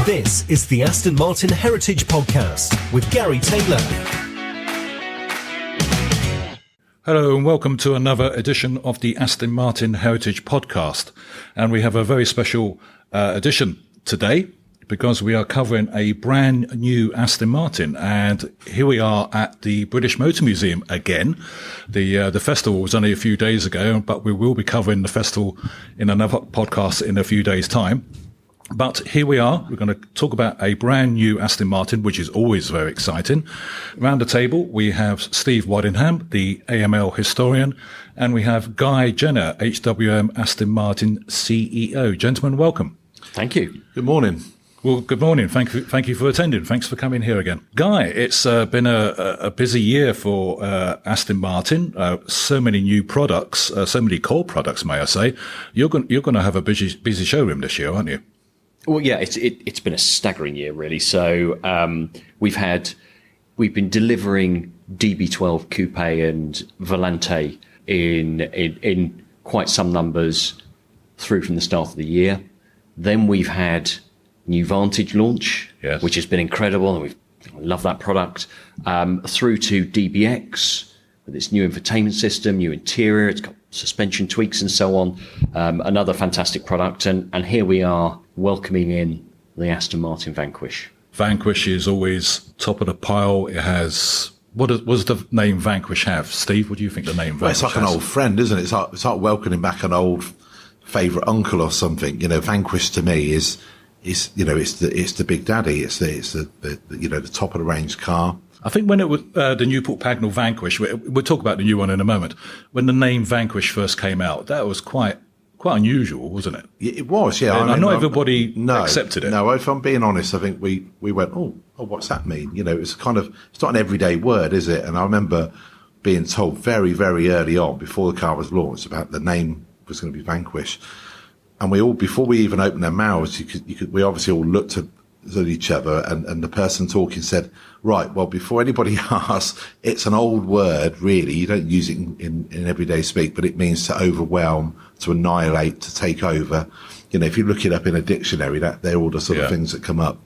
This is the Aston Martin Heritage Podcast with Garry Taylor. Hello and welcome to another edition of the Aston Martin Heritage Podcast. And we have a very special edition today because we are covering a brand new Aston Martin. And here we are at the British Motor Museum again. The festival was only a few days ago, but we will be covering the festival in another podcast in a few days' time. But here we are. We're going to talk about a brand new Aston Martin, which is always very exciting. Around the table, we have Steve Waddingham, the AML Historian, and we have Guy Jenner, HWM Aston Martin CEO. Gentlemen, welcome. Thank you. Good morning. Well, good morning. Thank you for attending. Thanks for coming here again. Guy, it's been a busy year for Aston Martin. So many new products, so many core products, may I say. You're going to have a busy showroom this year, aren't you? Well, yeah, it's been a staggering year, really. So we've been delivering DB12 Coupe and Volante in quite some numbers through from the start of the year. Then we've had new Vanquish launch, yes, which has been incredible, and I love that product. Through to DBX with its new infotainment system, new interior, it's got suspension tweaks and so on. Another fantastic product, and here we are welcoming in the Aston Martin Vanquish. Vanquish is always top of the pile. It has, what does the name Vanquish have? Steve, what do you think the name Vanquish Well, it's like has? an old friend, isn't it? It's like welcoming back an old favourite uncle or something. You know, Vanquish to me is it's the big daddy. It's the top of the range car. I think when it was the Newport Pagnell Vanquish, we'll talk about the new one in a moment. When the name Vanquish first came out, that was quite unusual, wasn't it? It was, yeah. And not everybody accepted it. No, if I'm being honest, I think we went, oh, what's that mean? You know, it's not an everyday word, is it? And I remember being told very, very early on, before the car was launched, about the name was going to be Vanquish. And before we even opened our mouths, we obviously all looked at each other, and the person talking said, right, well, before anybody asks, it's an old word, really. You don't use it in everyday speak, but it means to overwhelm, to annihilate, to take over. You know, if you look it up in a dictionary, they're all the sort of things that come up.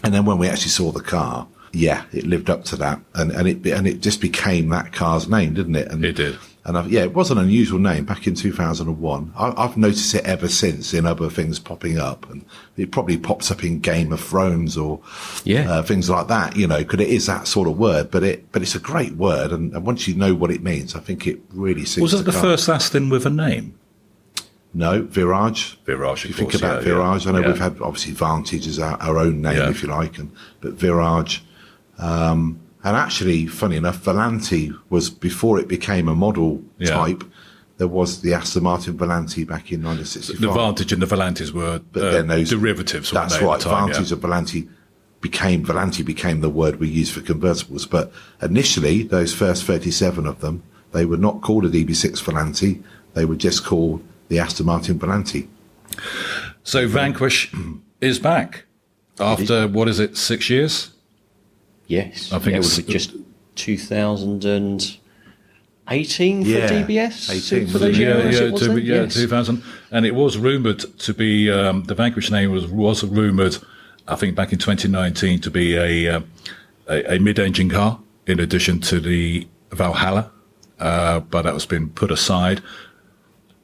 And then when we actually saw the car, yeah, it lived up to that, and it just became that car's name, didn't it? And it did. And it was an unusual name back in 2001. I've noticed it ever since in other things popping up, and it probably pops up in Game of Thrones or things like that. You know, because it is that sort of word, but it's a great word, and once you know what it means, I think it really suits. Was it the first Aston with a name? No, Virage. Virage. If you think about Virage, I know we've had obviously Vantage as our own name, if you like, but Virage. And actually, funny enough, Volante was, before it became a model type, there was the Aston Martin Volante back in 1965. The Vantage and the Volantes were derivatives. That's right. Vantage and Volante became the word we use for convertibles. But initially, those first 37 of them, they were not called a DB6 Volante. They were just called the Aston Martin Volante. So Vanquish is back after, 6 years? Yes, I think it was just 2018 for DBS. 18 for those years, 2000. And it was rumoured to be the Vanquish name was rumoured, I think, back in 2019 to be a mid-engine car in addition to the Valhalla, but that was been put aside.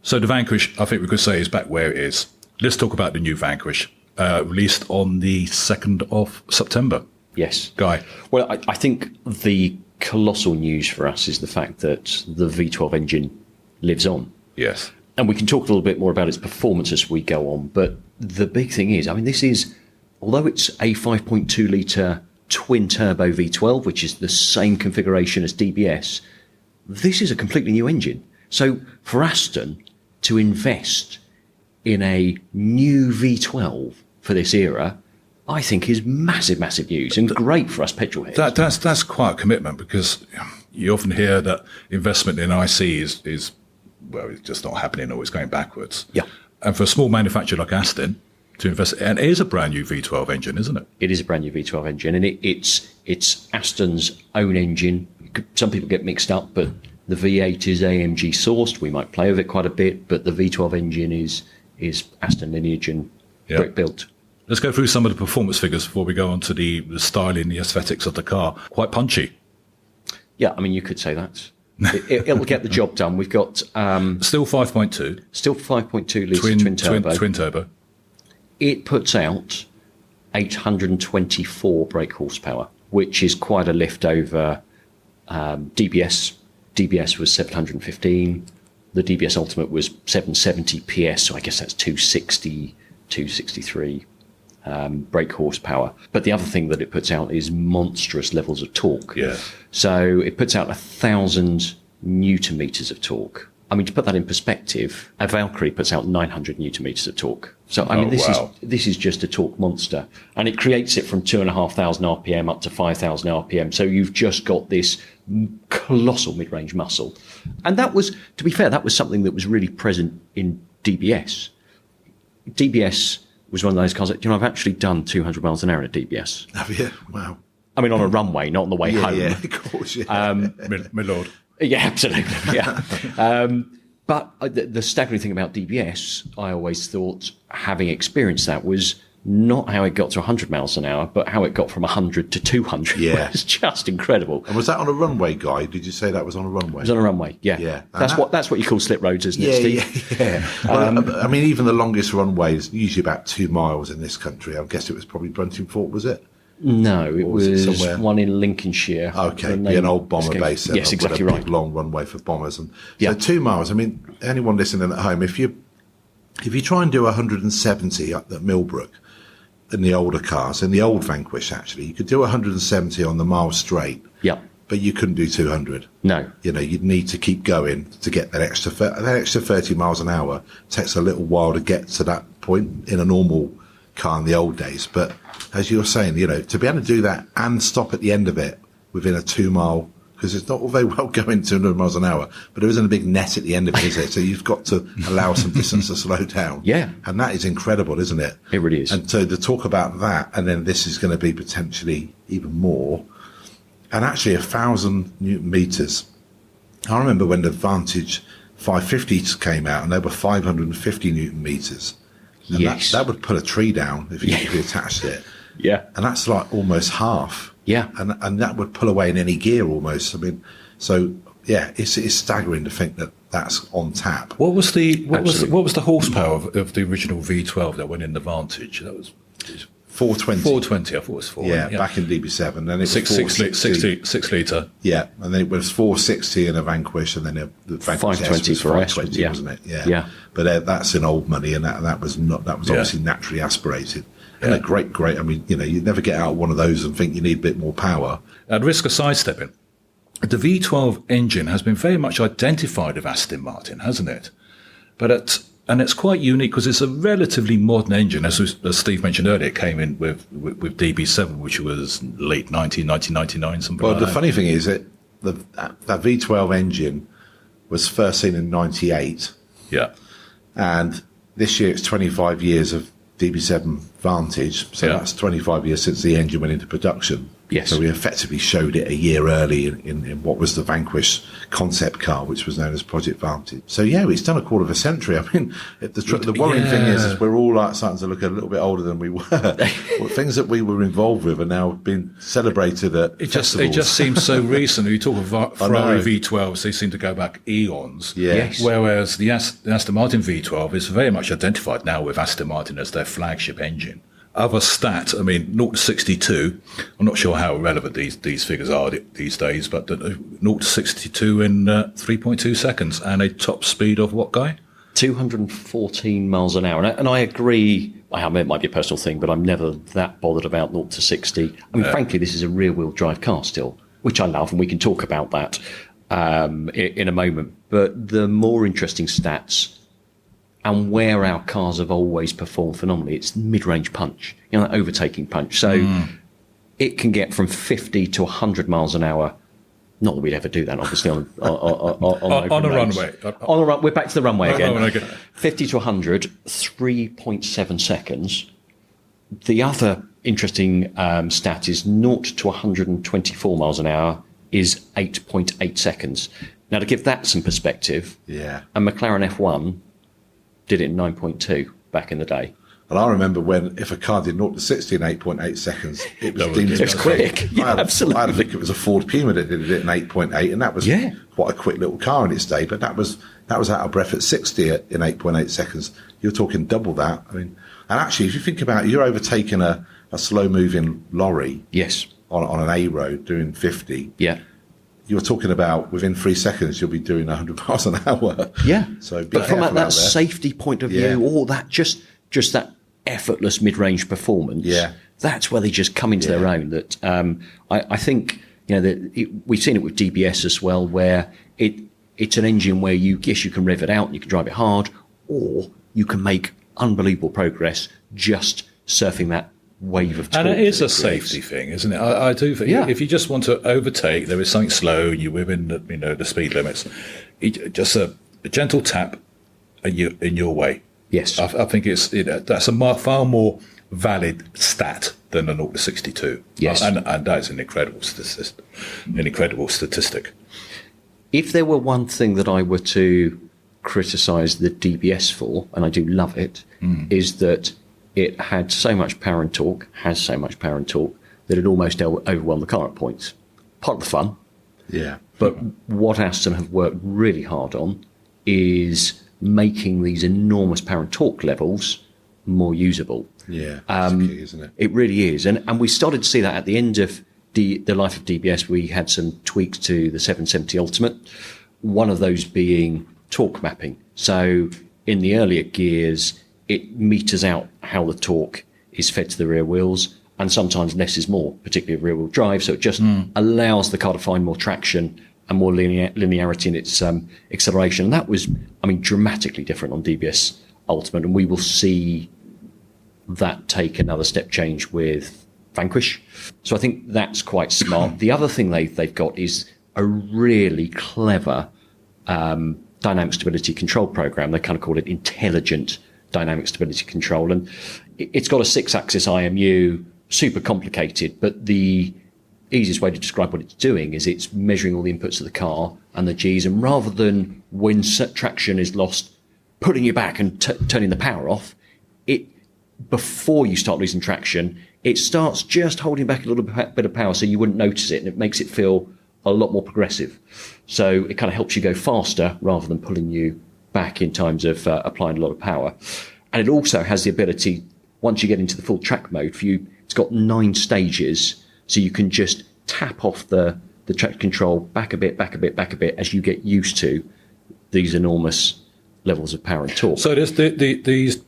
So the Vanquish, I think we could say, is back where it is. Let's talk about the new Vanquish, released on the 2nd of September. Yes. Guy. Well, I think the colossal news for us is the fact that the V12 engine lives on. Yes. And we can talk a little bit more about its performance as we go on. But the big thing is, I mean, this is, although it's a 5.2 litre twin turbo V12, which is the same configuration as DBS, this is a completely new engine. So for Aston to invest in a new V12 for this era, I think is massive news and great for us petrol heads. That's quite a commitment, because you often hear that investment in IC is it's just not happening, or it's going backwards. Yeah. And for a small manufacturer like Aston to invest, and it is a brand new V12 engine, isn't it? It is a brand new V12 engine, and it's Aston's own engine. Some people get mixed up, but the V8 is AMG sourced. We might play with it quite a bit, but the V12 engine is is Aston lineage and Yeah. brick built. Let's go through some of the performance figures before we go on to the styling, the aesthetics of the car. Quite punchy. Yeah, I mean, you could say that. It'll get the job done. We've got Still 5.2. still 5.2 litre twin turbo. It puts out 824 brake horsepower, which is quite a lift over DBS. DBS was 715. The DBS Ultimate was 770 PS, so I guess that's 260, 263 brake horsepower. But the other thing that it puts out is monstrous levels of torque. Yeah. So it puts out 1,000 newton meters of torque. I mean, to put that in perspective, a Valkyrie puts out 900 newton meters of torque. So I mean, this is just a torque monster, and it creates it from 2,500 RPM up to 5,000 RPM. So you've just got this colossal mid-range muscle, and that was, to be fair, that was something that was really present in DBS. DBS was one of those cars that, I've actually done 200 miles an hour in a DBS. Have you? Wow. I mean, on a runway, not on the way home. Yeah, of course, yeah. My lord. Yeah, absolutely. Yeah. But the staggering thing about DBS, I always thought, having experienced that, was not how it got to 100 miles an hour, but how it got from 100 to 200. Yeah. It's just incredible. And was that on a runway, Guy? Did you say that was on a runway? It was on a runway, yeah. Yeah. That's what you call slip roads, isn't it, Steve? Yeah. Well, I mean, even the longest runway is usually about 2 miles in this country. I guess it was probably Bruntingthorpe, was it? No, it was it was somewhere? one in Lincolnshire. Okay, be an old bomber base. Then, Yes, exactly with a right. big, long runway for bombers. And Yeah. so 2 miles. I mean, anyone listening at home, if you try and do 170 up at Millbrook in the older cars, in the old Vanquish actually, you could do 170 on the mile straight. Yeah. But you couldn't do 200. No. You'd need to keep going to get that extra 30 miles an hour. Takes a little while to get to that point in a normal car in the old days. But as you were saying, to be able to do that and stop at the end of it within a 2 mile, because it's not all very well going 200 miles an hour, but there isn't a big net at the end of it, is it? So you've got to allow some distance to slow down. Yeah. And that is incredible, isn't it? It really is. And so to talk about that, and then this is going to be potentially even more, and actually 1,000 newton meters. I remember when the Vantage 550s came out, and they were 550 newton meters. And Yes. that would put a tree down if you attached it. Yeah. And that's like almost half. Yeah. And that would pull away in any gear almost. I mean, so yeah, it's staggering to think that that's on tap. What was the Absolutely. horsepower of the original V12 that went in the Vantage? That was 420. 420. I thought it was 4. Yeah, back in DB7. Then it was 6 litre. Yeah, and then it was 460 in a Vanquish, and then the Vanquish 520 S was for S, 520, yeah. wasn't it? Yeah. Yeah. But that's in old money, and that was obviously naturally aspirated. And a great. I mean, you'd never get out one of those and think you need a bit more power. At risk of sidestepping, the V12 engine has been very much identified with Aston Martin, hasn't it? And it's quite unique because it's a relatively modern engine. As Steve mentioned earlier, it came in with DB7, which was late 1999, something Well, like the that. funny thing is that that V12 engine was first seen in '98, Yeah. and this year it's 25 years of DB7 Vantage, so Yeah. that's 25 years since the engine went into production. Yes. So we effectively showed it a year early in what was the Vanquish concept car, which was known as Project Vantage. So yeah, it's done a quarter of a century. I mean, the worrying thing is we're all starting to look a little bit older than we were. Well, things that we were involved with are now being celebrated at festivals. It just seems so recent. You talk of Ferrari know. V12s, they seem to go back eons. Yeah. Yes. Whereas the Aston Martin V12 is very much identified now with Aston Martin as their flagship engine. Other stat, I mean, 0 to 62, I'm not sure how relevant these figures are these days, but 0 to 62 in 3.2 seconds and a top speed of what, Guy? 214 miles an hour. And I agree, it might be a personal thing, but I'm never that bothered about 0 to 60. I mean, frankly, this is a rear-wheel drive car still, which I love, and we can talk about that in a moment. But the more interesting stats and where our cars have always performed phenomenally, it's mid-range punch, that overtaking punch. So it can get from 50 to 100 miles an hour. Not that we'd ever do that, obviously, on On a roads. runway. We're back to the runway again. Oh, okay. 50 to 100, 3.7 seconds. The other interesting stat is 0 to 124 miles an hour is 8.8 seconds. Now, to give that some perspective, Yeah. a McLaren F1 did it in 9.2 back in the day. And I remember when, if a car did 0 to 60 in 8.8 seconds, it was deemed It's quick. Yeah, absolutely. I think it was a Ford Puma that did it in 8.8, and that was quite a quick little car in its day. But that was out of breath at 60 in 8.8 seconds. You're talking double that. I mean, and actually, if you think about it, you're overtaking a slow-moving lorry. Yes. On an A road doing 50. Yeah. You're talking about within 3 seconds you'll be doing 100 miles an hour. Yeah. So, but from that safety point of view, all that just that effortless mid-range performance. Yeah. That's where they just come into their own. That I think we've seen it with DBS as well, where it's an engine where you can rev it out and you can drive it hard, or you can make unbelievable progress just surfing that wave of torque. And it is a safety thing, isn't it? I do think if you just want to overtake, there is something slow, and you're within the speed limits. Just a gentle tap, and you're in your way. Yes, I think that's a far more valid stat than a 0 to 62. Yes, and that is an incredible statistic. If there were one thing that I were to criticise the DBS for, and I do love it, is that it had so much power and torque, that it almost overwhelmed the car at points. Part of the fun. Yeah. But what Aston have worked really hard on is making these enormous power and torque levels more usable. Yeah, that's key, isn't it? It really is. And we started to see that at the end of the life of DBS. We had some tweaks to the 770 Ultimate, one of those being torque mapping. So in the earlier gears, it meters out how the torque is fed to the rear wheels, and sometimes less is more, particularly rear wheel drive. So it just allows the car to find more traction and more linearity in its acceleration. And that was, dramatically different on DBS Ultimate, and we will see that take another step change with Vanquish. So I think that's quite smart. The other thing they've got is a really clever dynamic stability control program. They kind of call it intelligent dynamic stability control, and it's got a 6-axis IMU, super complicated, but the easiest way to describe what it's doing is it's measuring all the inputs of the car and the G's, and rather than when traction is lost, pulling you back and turning the power off, before you start losing traction, it starts just holding back a little bit of power so you wouldn't notice it, and it makes it feel a lot more progressive. So it kind of helps you go faster rather than pulling you back in times of applying a lot of power. And it also has the ability, once you get into the full track mode, it's got 9 stages, so you can just tap off the track control back a bit as you get used to these enormous levels of power and torque. So these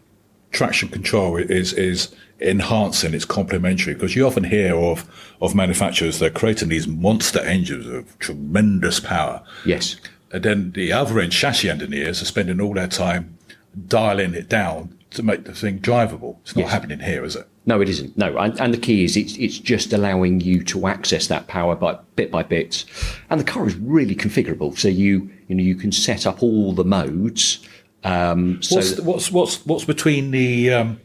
traction control is enhancing, it's complementary, because you often hear of manufacturers that are creating these monster engines of tremendous power. Yes. And then the other end, chassis engineers, are spending all their time dialing it down to make the thing drivable. It's not happening here, is it? No, it isn't. No, and the key is it's just allowing you to access that power by bit, and the car is really configurable. So you can set up all the modes. What's between the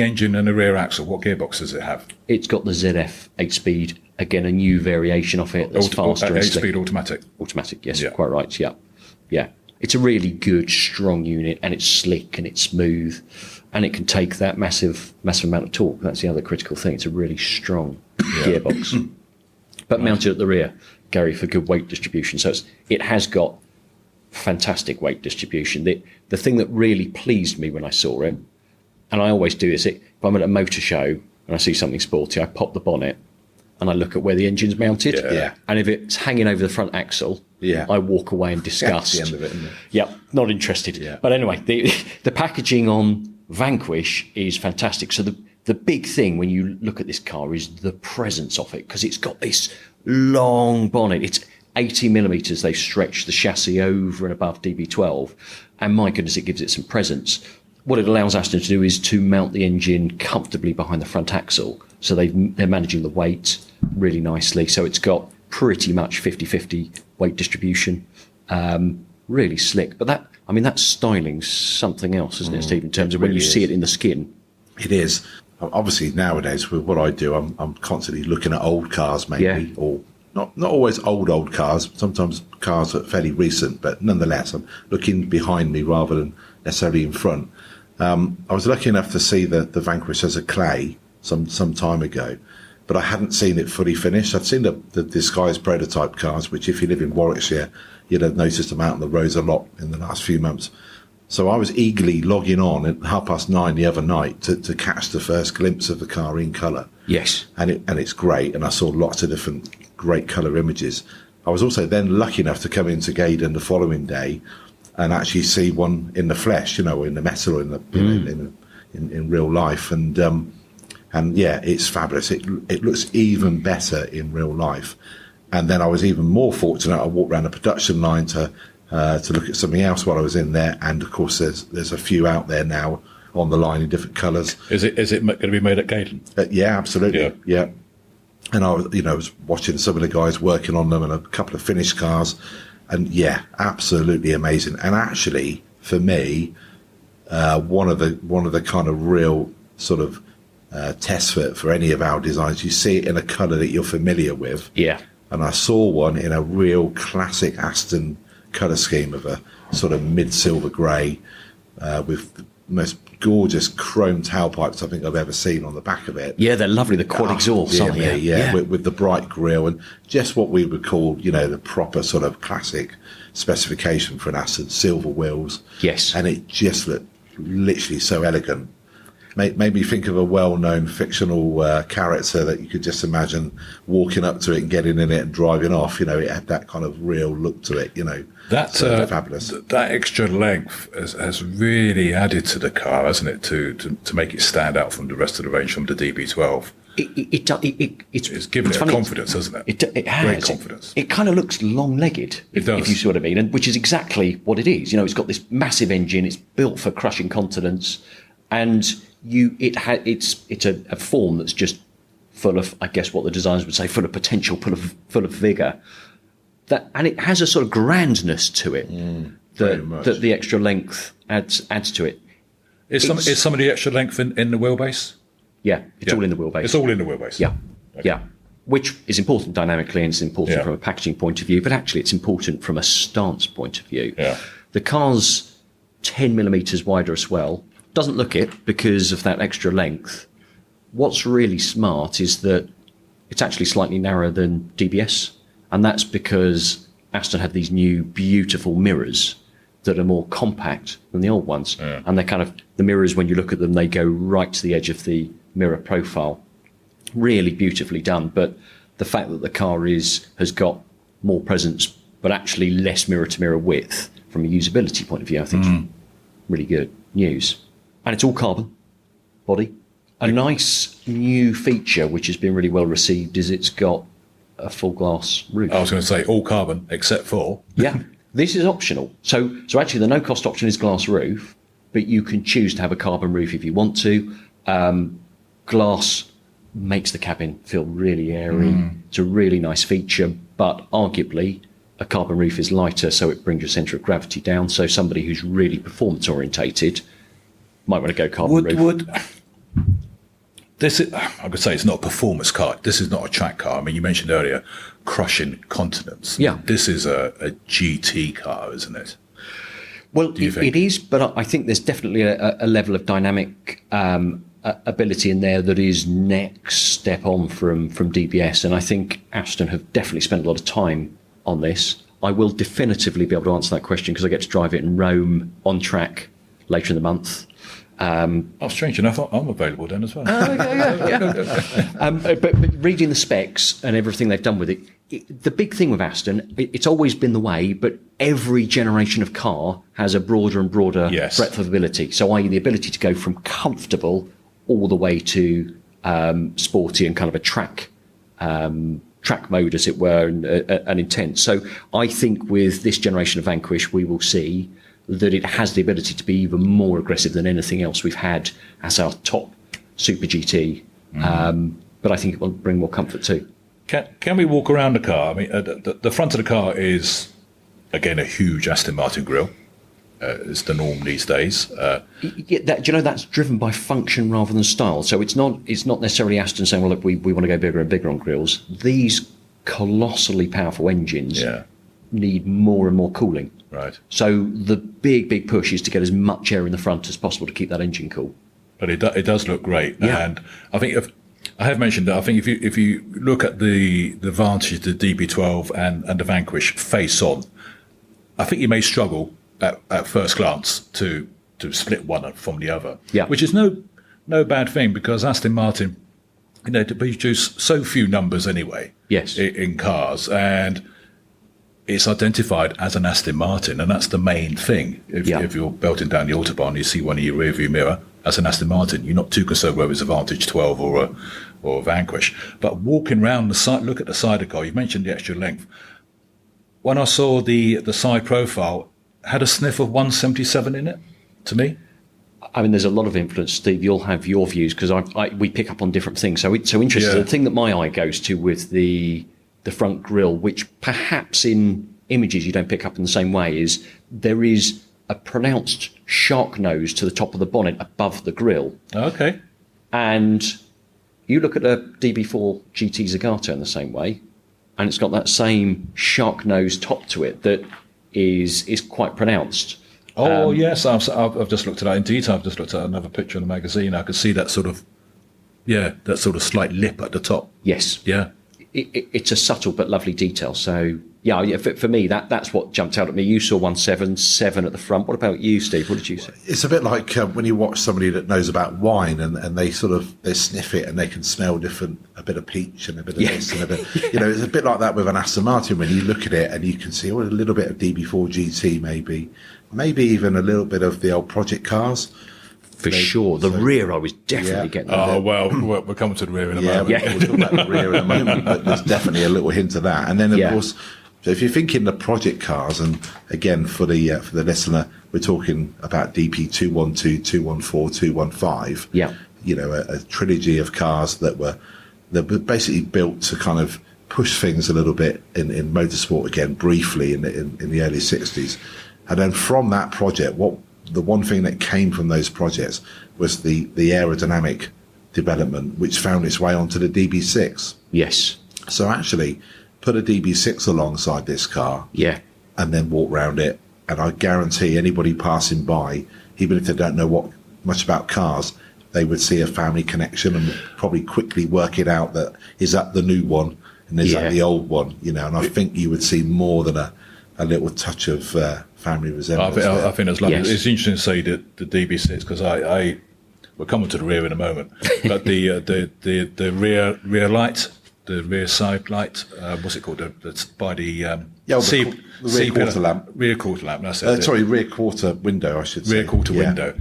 engine and the rear axle? What gearbox does it have? It's got the ZF 8-speed. Again, a new variation of it that's faster and 8-speed automatic. Automatic, yes, quite right. Yeah. It's a really good, strong unit, and it's slick and it's smooth, and it can take that massive amount of torque. That's the other critical thing. It's a really strong gearbox, but mounted at the rear, Gary, for good weight distribution. So it has got fantastic weight distribution. The thing that really pleased me when I saw it, and I always do this, if I'm at a motor show and I see something sporty, I pop the bonnet and I look at where the engine's mounted. Yeah. And if it's hanging over the front axle, I walk away in disgust. That's the end of it, isn't it? Yeah, not interested. Yeah. But anyway, the packaging on Vanquish is fantastic. So the big thing when you look at this car is the presence of it, because it's got this long bonnet. It's 80 millimetres. They've stretched the chassis over and above DB12, and my goodness, it gives it some presence. What it allows Aston to do is to mount the engine comfortably behind the front axle. So they're managing the weight really nicely. So it's got pretty much 50-50 weight distribution. Really slick. But that styling's something else, isn't it, Steve, in terms of when you see it in the skin? It is. Obviously, nowadays, with what I do, I'm constantly looking at old cars, maybe, or not always old cars, sometimes cars that are fairly recent, but nonetheless, I'm looking behind me rather than necessarily in front. I was lucky enough to see the Vanquish as a clay some time ago, but I hadn't seen it fully finished. I'd seen the disguised prototype cars, which if you live in Warwickshire, you'd have noticed them out on the roads a lot in the last few months. So I was eagerly logging on at 9:30 the other night to catch the first glimpse of the car in colour. Yes. And it's great, and I saw lots of different great colour images. I was also then lucky enough to come into Gaydon the following day and actually see one in the flesh, in the metal or in real life, and yeah, it's fabulous. It looks even better in real life. And then I was even more fortunate. I walked around the production line to look at something else while I was in there, and of course there's a few out there now on the line in different colours. Is it going to be made at Gaydon? Yeah, absolutely. Yeah. And I was watching some of the guys working on them and a couple of finished cars, and yeah, absolutely amazing. And actually, for me, one of the kind of real sort of tests for any of our designs, you see it in a colour that you're familiar with. Yeah. And I saw one in a real classic Aston colour scheme of a sort of mid-silver grey with the most gorgeous chrome tailpipes I think I've ever seen on the back of it. Yeah, they're lovely, the quad exhaust, aren't they? Yeah. With the bright grille and just what we would call, the proper sort of classic specification for an Aston, silver wheels. Yes. And it just looked literally so elegant. Made me think of a well-known fictional character that you could just imagine walking up to it and getting in it and driving off. It had that kind of real look to it, That's fabulous. That extra length has really added to the car, hasn't it, to make it stand out from the rest of the range from the DB12. It's given it confidence, hasn't it? It has. Great confidence. It kind of looks long-legged, It does. if you see what I mean, and which is exactly what it is. It's got this massive engine. It's built for crushing continents, and it's a form that's just full of, I guess, what the designers would say, full of potential, full of vigour. And it has a sort of grandness to it that the extra length adds to it. Is some of the extra length in the wheelbase? Yeah, it's all in the wheelbase. It's all in the wheelbase. Yeah, Okay. yeah. Which is important dynamically, and it's important from a packaging point of view, but actually it's important from a stance point of view. Yeah. The car's 10 millimetres wider as well. Doesn't look it because of that extra length. What's really smart is that it's actually slightly narrower than DBS, and that's because Aston had these new beautiful mirrors that are more compact than the old ones. Yeah. And they're kind of, the mirrors, when you look at them, they go right to the edge of the mirror profile. Really beautifully done. But the fact that the car has got more presence, but actually less mirror-to-mirror width from a usability point of view, I think is really good news. And it's all carbon body. A nice new feature, which has been really well received, is it's got a full glass roof. I was going to say all carbon, except for... Yeah, this is optional. So actually the no-cost option is glass roof, but you can choose to have a carbon roof if you want to. Glass makes the cabin feel really airy. It's a really nice feature, but arguably a carbon roof is lighter, so it brings your centre of gravity down. So somebody who's really performance-orientated might want to go carbon roof. I could say it's not a performance car. This is not a track car. I mean, you mentioned earlier crushing continents. Yeah. This is a GT car, isn't it? Well, it is, but I think there's definitely a level of dynamic ability in there that is next step on from DBS. And I think Aston have definitely spent a lot of time on this. I will definitively be able to answer that question because I get to drive it in Rome on track later in the month. Strange enough, I'm available then as well. But reading the specs and everything they've done with it, the big thing with Aston, it's always been the way, but every generation of car has a broader and broader breadth of ability. So i.e. the ability to go from comfortable all the way to sporty and kind of a track mode, as it were, and an intense. So I think with this generation of Vanquish, we will see that it has the ability to be even more aggressive than anything else we've had as our top Super GT. But I think it will bring more comfort too. Can we walk around the car? I mean, the front of the car is, again, a huge Aston Martin grille. It's the norm these days. Do you know that's driven by function rather than style? So it's not necessarily Aston saying, well, look, we want to go bigger and bigger on grilles. These colossally powerful engines need more and more cooling. Right. So the big push is to get as much air in the front as possible to keep that engine cool. But it does look great. Yeah. And I think I have mentioned that I think if you look at the Vanquish, the DB12 and the Vanquish face on, I think you may struggle at first glance to split one from the other. Yeah. Which is no bad thing, because Aston Martin, to produce so few numbers anyway. Yes. In cars, and it's identified as an Aston Martin, and that's the main thing. If you're belting down the Autobahn, you see one in your rearview mirror, that's an Aston Martin. You're not too concerned whether it's a Vantage 12 or a Vanquish. But walking around the side, look at the side of the car. You mentioned the extra length. When I saw the side profile, had a sniff of 177 in it, to me. I mean, there's a lot of influence, Steve. You'll have your views, because we pick up on different things. So interesting. Yeah. The thing that my eye goes to with the front grille, which perhaps in images you don't pick up in the same way, is there is a pronounced shark nose to the top of the bonnet above the grille. Okay. And you look at a DB4 GT Zagato in the same way, and it's got that same shark nose top to it that is quite pronounced. Oh, yes, I've just looked at that in detail. I've just looked at another picture in the magazine. I could see that sort of slight lip at the top. Yes. Yeah. It's a subtle but lovely detail. So, yeah, for me, that's what jumped out at me. You saw 177 at the front. What about you, Steve? What did you say? It's a bit like when you watch somebody that knows about wine and they they sniff it and they can smell different, a bit of peach and a bit of this and a bit, it's a bit like that with an Aston Martin when you look at it and you can see a little bit of DB4 GT maybe even a little bit of the old project cars. For sure. The rear, I was definitely getting that. Oh, well, we're coming to the rear in a moment. We'll talk about the rear in a moment, but there's definitely a little hint of that. And then, of course, so if you're thinking the project cars, and again, for the listener, we're talking about DP 212, 214, 215. Yeah. A trilogy of cars that were basically built to kind of push things a little bit in motorsport again, briefly in the early 60s. And then from that project, the one thing that came from those projects was the aerodynamic development, which found its way onto the DB6. Yes. So actually, put a DB6 alongside this car, and then walk around it, and I guarantee anybody passing by, even if they don't know much about cars, they would see a family connection and probably quickly work it out that is that the new one and is that the old one, and I think you would see more than a little touch of family resemblance. I think that's lovely. Yes. It's interesting to say the DB6, because we're coming to the rear in a moment, but the rear light, the rear side light, what's it called? By the the rear quarter lamp. Rear quarter lamp. That's it. Rear quarter window, I should say. Rear quarter window.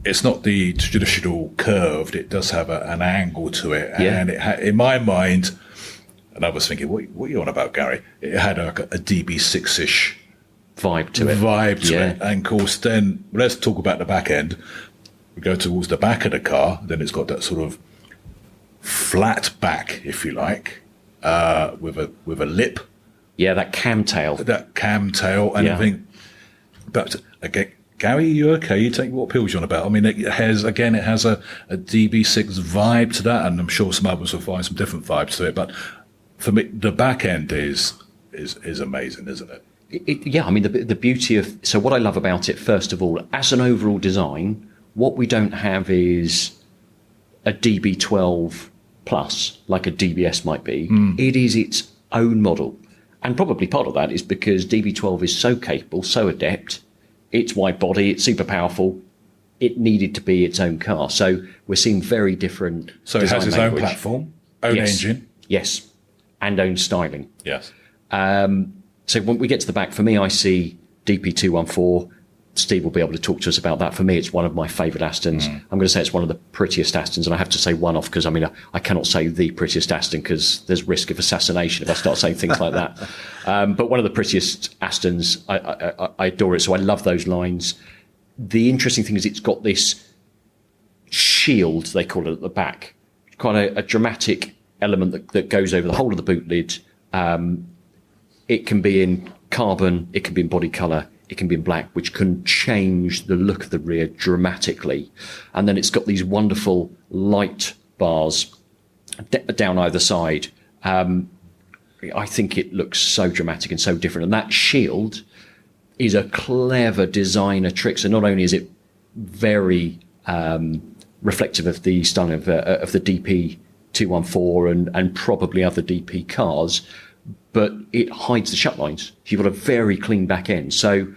It's not the traditional curved. It does have an angle to it, and in my mind. And I was thinking, what are you on about, Gary? It had a DB6-ish vibe to it. And of course, then let's talk about the back end. We go towards the back of the car. Then it's got that sort of flat back, if you like, with a lip. Yeah, that cam tail. And I think, but again, Gary, you okay? You take what pills you're on about? I mean, it has a DB6 vibe to that, and I'm sure some others will find some different vibes to it, but for me, the back end is amazing, isn't it? I mean, the beauty of... So what I love about it, first of all, as an overall design, what we don't have is a DB12 plus, like a DBS might be. It is its own model. And probably part of that is because DB12 is so capable, so adept. It's wide body, it's super powerful. It needed to be its own car. So we're seeing very different So it has its language. own platform, own engine. Yes. And own styling. Yes. So when we get to the back, for me, I see DP214. Steve will be able to talk to us about that. For me, it's one of my favourite Astons. I'm going to say it's one of the prettiest Astons, and I have to say one off because, I cannot say the prettiest Aston because there's risk of assassination if I start saying things like that. But one of the prettiest Astons, I adore it, so I love those lines. The interesting thing is it's got this shield, they call it, at the back. Quite a dramatic element that goes over the whole of the boot lid. It can be in carbon, it can be in body colour, it can be in black, which can change the look of the rear dramatically. And then it's got these wonderful light bars down either side. I think it looks so dramatic and so different. And that shield is a clever designer trick. So not only is it very reflective of the styling of the DP 214 and probably other DP cars, but it hides the shut lines. You've got a very clean back end. So,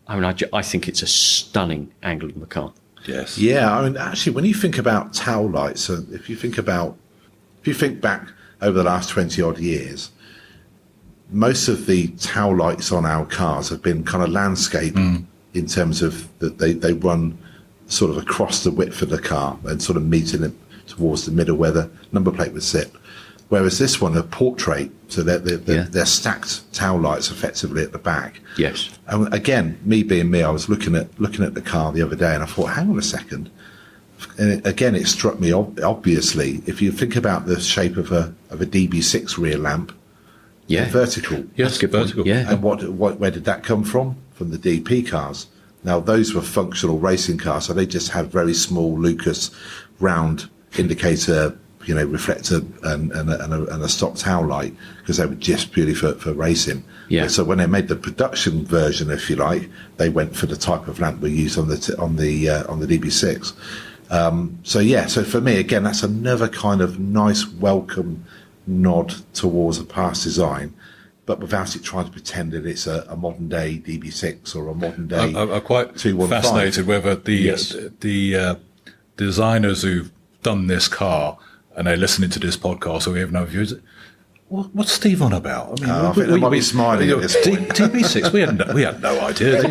I mean, I think it's a stunning angle of the car. Yes. Yeah, I mean, actually, when you think about tail lights, if you think back over the last 20 odd years, most of the tail lights on our cars have been kind of landscape in terms of that they run sort of across the width of the car and sort of meeting it towards the middle where the number plate would sit. Whereas this one, a portrait, so they're stacked tail lights effectively at the back. Yes. And again, me being me, I was looking at the car the other day, and I thought, hang on a second. And again, it struck me obviously. If you think about the shape of a DB6 rear lamp, Yeah. vertical. Yes, vertical. Yeah. And where did that come from? From the DP cars. Now those were functional racing cars, so they just had very small Lucas round indicator, reflector and a stop tail light, because they were just purely for racing. Yeah. So when they made the production version, if you like, they went for the type of lamp we used on the DB6. So for me, again, that's another kind of nice welcome nod towards a past design, but without it trying to pretend that it's a modern day DB6 or a modern day. I'm quite 215. fascinated whether the designers who've done this car and they're listening to this podcast or we have no views. What's Steve on about? I mean, I think they might be smiling at this point. DB6, we had no idea. They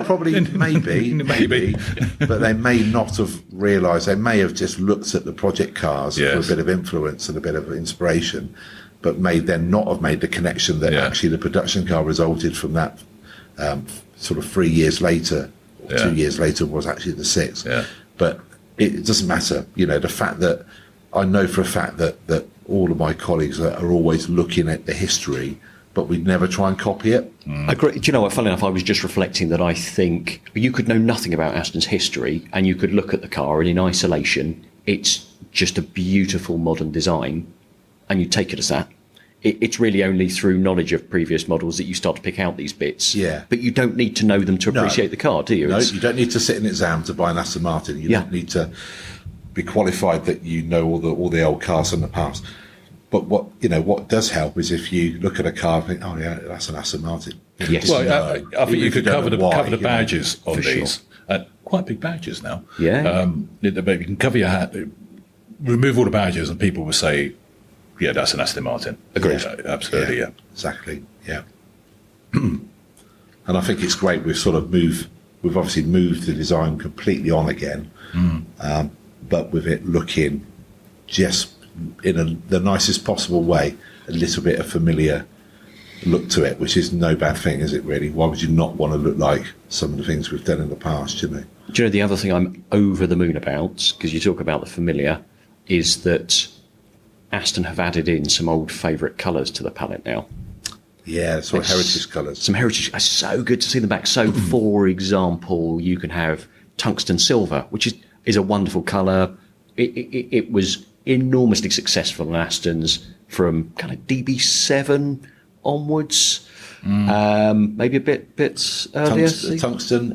probably maybe, but they may not have realised. They may have just looked at the project cars for a bit of influence and a bit of inspiration, but may then not have made the connection that actually the production car resulted from that sort of 3 years later, or 2 years later was actually the 6. Yeah. But it doesn't matter. The fact that I know for a fact that all of my colleagues are always looking at the history, but we'd never try and copy it. I agree. Do you know what? Funnily enough, I was just reflecting that I think you could know nothing about Aston's history and you could look at the car and in isolation, it's just a beautiful modern design and you take it as that. It's really only through knowledge of previous models that you start to pick out these bits. Yeah. But you don't need to know them to appreciate the car, do you? No, you don't need to sit an exam to buy an Aston Martin. You don't need to be qualified that you know all the old cars from the past. But what does help is if you look at a car and think, oh yeah, that's an Aston Martin. Yes. Well, I think you could cover the why, badges on these. Quite big badges now. Yeah. You can cover your hat, remove all the badges, and people will say, yeah, that's an Aston Martin. Agreed. Absolutely, yeah. Exactly, yeah. And I think it's great we've obviously moved the design completely on again, but with it looking just in the nicest possible way, a little bit of familiar look to it, which is no bad thing, is it really? Why would you not want to look like some of the things we've done in the past, Do you know the other thing I'm over the moon about, because you talk about the familiar, is that Aston have added in some old favourite colours to the palette now. Yeah, sort of heritage colours. Some heritage. It's so good to see them back. So, for example, you can have tungsten silver, which is a wonderful colour. It was enormously successful in Astons from kind of DB7 onwards, maybe a bit earlier. Tungsten.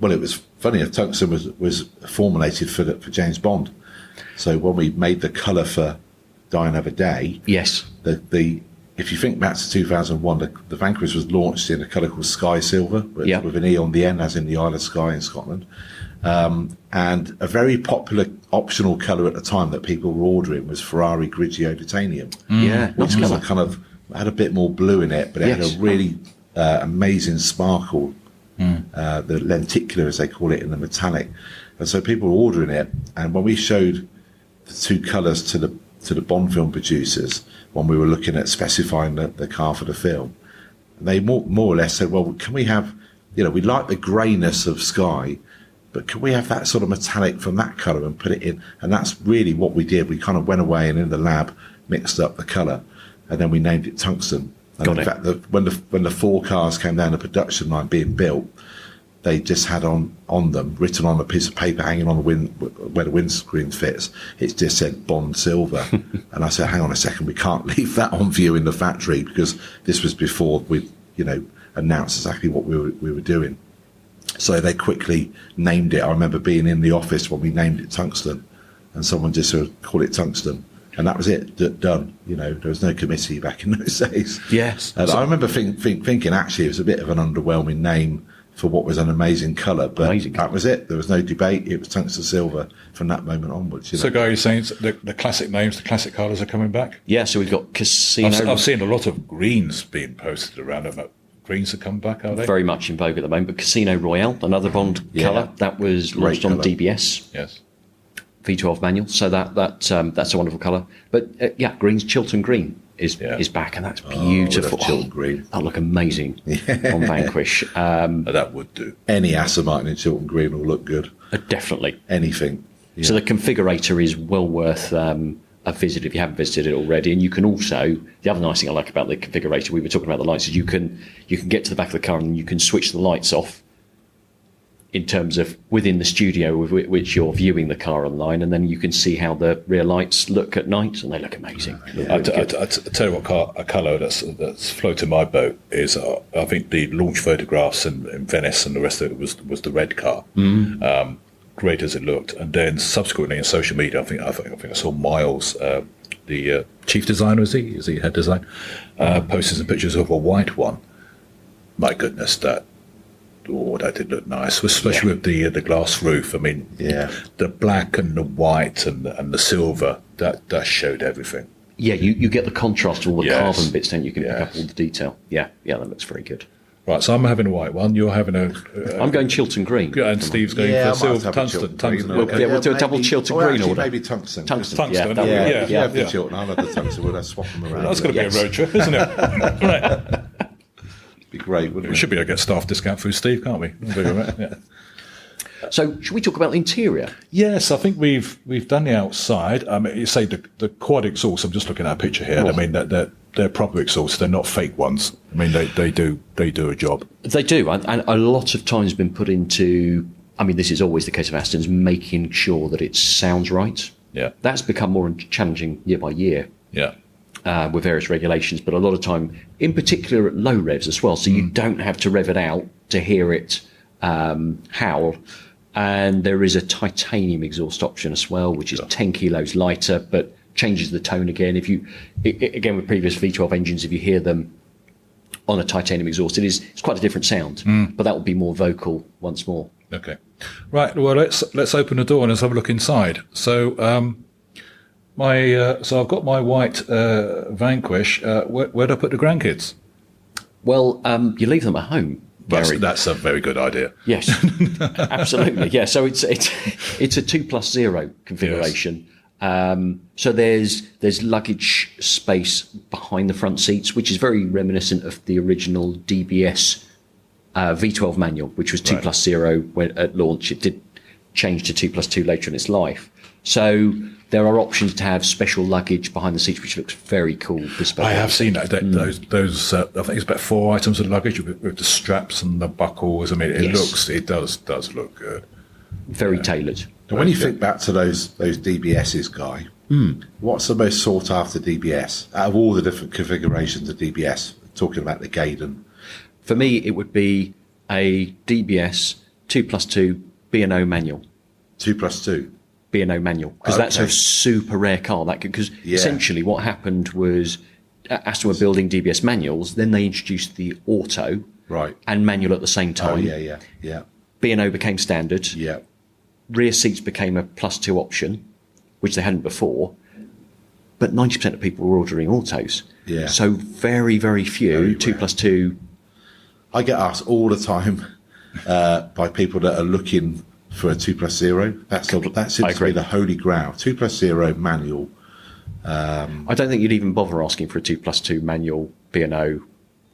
Well, it was funny. Tungsten was formulated for James Bond. So when we made the colour for Die Another Day, yes, if you think back to 2001, the Vanquish was launched in a colour called Sky Silver, with an E on the end, as in the Isle of Skye in Scotland. And a very popular optional colour at the time that people were ordering was Ferrari Grigio Titanium. Yeah, which was had a bit more blue in it, but it had a really amazing sparkle, the lenticular, as they call it, in the metallic. And so people were ordering it, and when we showed the two colours to the Bond film producers, when we were looking at specifying the car for the film, they more or less said, well, can we have, we like the greyness of Sky, but can we have that sort of metallic from that colour and put it in? And that's really what we did. We kind of went away and in the lab mixed up the colour, and then we named it Tungsten. And in fact, when the 4 cars came down the production line being built, they just had on them, written on a piece of paper hanging on where the windscreen fits, it just said Bond Silver. And I said, hang on a second, we can't leave that on view in the factory, because this was before we announce exactly what we were doing. So they quickly named it. I remember being in the office when we named it Tungsten, and someone just sort of called it Tungsten, and that was it. Done. There was no committee back in those days. Yes. And I remember thinking actually it was a bit of an underwhelming name for what was an amazing colour, but that was it. There was no debate. It was tungsten silver from that moment onwards. So, Guy, you're saying the classic names, the classic colours are coming back? Yeah, so we've got Casino. I've seen a lot of greens being posted around it. Greens are coming back, are they? Very much in vogue at the moment. But Casino Royale, another Bond colour, that was launched on DBS. Yes. V12 manual, so that's a wonderful colour. But green's Chiltern Green is back, and that's beautiful. Chiltern Green. That'll look amazing on Vanquish. That would do. Any Aston Martin in Chiltern Green will look good. Definitely. Anything. Yeah. So the configurator is well worth a visit if you haven't visited it already. And you can also, the other nice thing I like about the configurator, we were talking about the lights, is you can get to the back of the car and you can switch the lights off in terms of within the studio with which you're viewing the car online, and then you can see how the rear lights look at night, and they look amazing. I tell you what, a colour that's floated my boat is I think the launch photographs in Venice and the rest of it was the red car. Great as it looked, and then subsequently in social media, I think I saw Miles, the chief designer, is he head design, posted some pictures of a white one. My goodness, that did look nice, especially with the glass roof. I mean, the black and the white and the silver, that showed everything. Yeah, you get the contrast of all the carbon bits, then you can pick up all the detail. Yeah, that looks very good. Right, so I'm having a white one. You're having a. I'm going Chiltern Green. And Steve's going for silver tungsten. We'll do a double Chiltern Green order. Maybe tungsten. Tungsten. Yeah, the Chiltern. I'll have the tungsten. We'll swap them around. That's going to be a road trip, isn't it? Right. Be great, wouldn't it? We should be able to get staff discount through Steve, can't we? Yeah. So, should we talk about the interior? Yes, I think we've done the outside. I mean, you say the quad exhaust. I'm just looking at a picture here. I mean, they're proper exhausts. They're not fake ones. I mean, they do a job. They do, and a lot of time has been put into. I mean, this is always the case of Aston's, making sure that it sounds right. Yeah, that's become more challenging year by year. Yeah. With various regulations, but a lot of time, in particular at low revs as well, so you don't have to rev it out to hear it howl. And there is a titanium exhaust option as well, which is 10 kilos lighter, but changes the tone again. Again, with previous V12 engines, if you hear them on a titanium exhaust, it's quite a different sound, but that will be more vocal once more. Okay, right. Well, let's open the door and let's have a look inside. So, so I've got my white Vanquish. Where'd I put the grandkids? Well, you leave them at home. Garry. That's a very good idea. Yes, absolutely. Yeah, so it's a 2+0 configuration. Yes. So there's luggage space behind the front seats, which is very reminiscent of the original DBS V12 manual, which was 2+0 when at launch. It did change to 2+2 later in its life. So there are options to have special luggage behind the seats, which looks very cool. I have seen that. Those I think it's about 4 items of luggage with the straps and the buckles. I mean, it does look good. Very tailored. And when you think back to those DBSs, Guy, what's the most sought after DBS out of all the different configurations of DBS? Talking about the Gaydon. For me, it would be a DBS 2+2 B&O manual. 2+2. B&O manual, because that's a super rare car. Because essentially what happened was Aston were building DBS manuals, then they introduced the auto and manual at the same time. B&O became standard. Yeah. Rear seats became a +2 option, which they hadn't before. But 90% of people were ordering autos. Yeah. So very, very few 2+2. I get asked all the time by people that are looking for a 2+0. That seems to be the holy grail. 2+0 manual. I don't think you'd even bother asking for a 2+2 manual B&O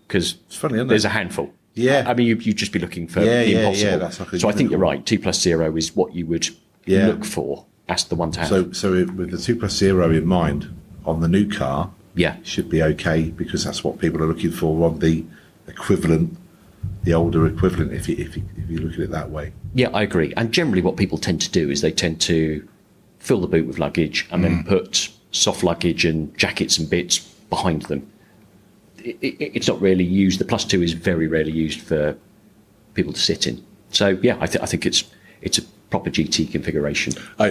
because there's a handful. Yeah. I mean, you'd just be looking for the impossible. Yeah, that's like so I think you're right. 2+0 is what you would look for. That's the one to have. So with the 2+0 in mind on the new car, should be okay because that's what people are looking for on the equivalent, the older equivalent, if you look at it that way. Yeah, I agree. And generally what people tend to do is they tend to fill the boot with luggage and then put soft luggage and jackets and bits behind them. it's not really used. The Plus 2 is very rarely used for people to sit in. So yeah, I think it's a proper GT configuration. I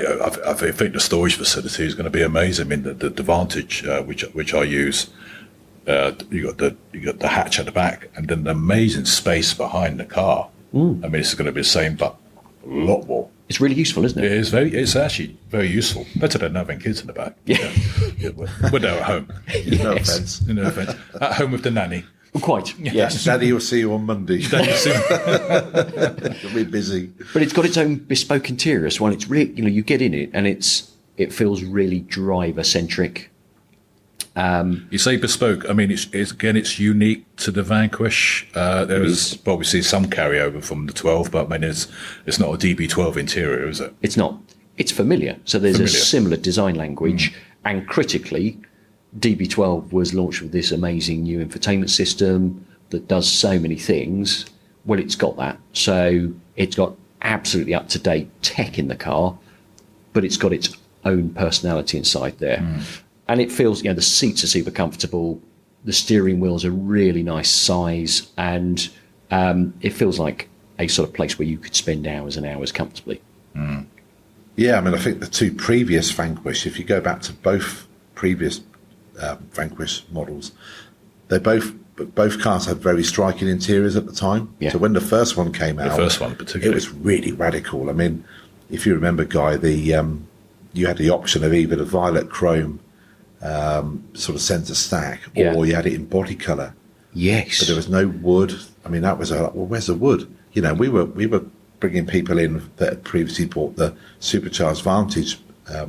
think the storage facility is going to be amazing. I mean, the Vantage, which I use, you got the hatch at the back, and then the amazing space behind the car. I mean, it's going to be the same, but a lot more. It's really useful, isn't it? It's actually very useful. Better than having kids in the back. Yeah. When they're at home. No offence. No offence. At home with the nanny. Quite, yes. Daddy will see you on Monday. You'll be busy. But it's got its own bespoke interior. So when it's really, you get in it and it feels really driver-centric. You say bespoke. I mean, it's unique to the Vanquish. There is obviously some carryover from the 12, but I mean, it's not a DB12 interior, is it? It's not. It's familiar. So there's a similar design language, and critically, DB12 was launched with this amazing new infotainment system that does so many things. Well, it's got that. So it's got absolutely up-to-date tech in the car, but it's got its own personality inside there. And it feels, the seats are super comfortable. The steering wheel's a really nice size, and it feels like a sort of place where you could spend hours and hours comfortably. Yeah, I mean, I think the two previous Vanquish, if you go back to both previous Vanquish models, both cars had very striking interiors at the time. Yeah. So when the first one came out, particularly, it was really radical. I mean, if you remember, Guy, you had the option of either the violet chrome sort of centre stack, or you had it in body colour. Yes, but there was no wood. I mean, that was where's the wood? We were bringing people in that had previously bought the supercharged Vantage,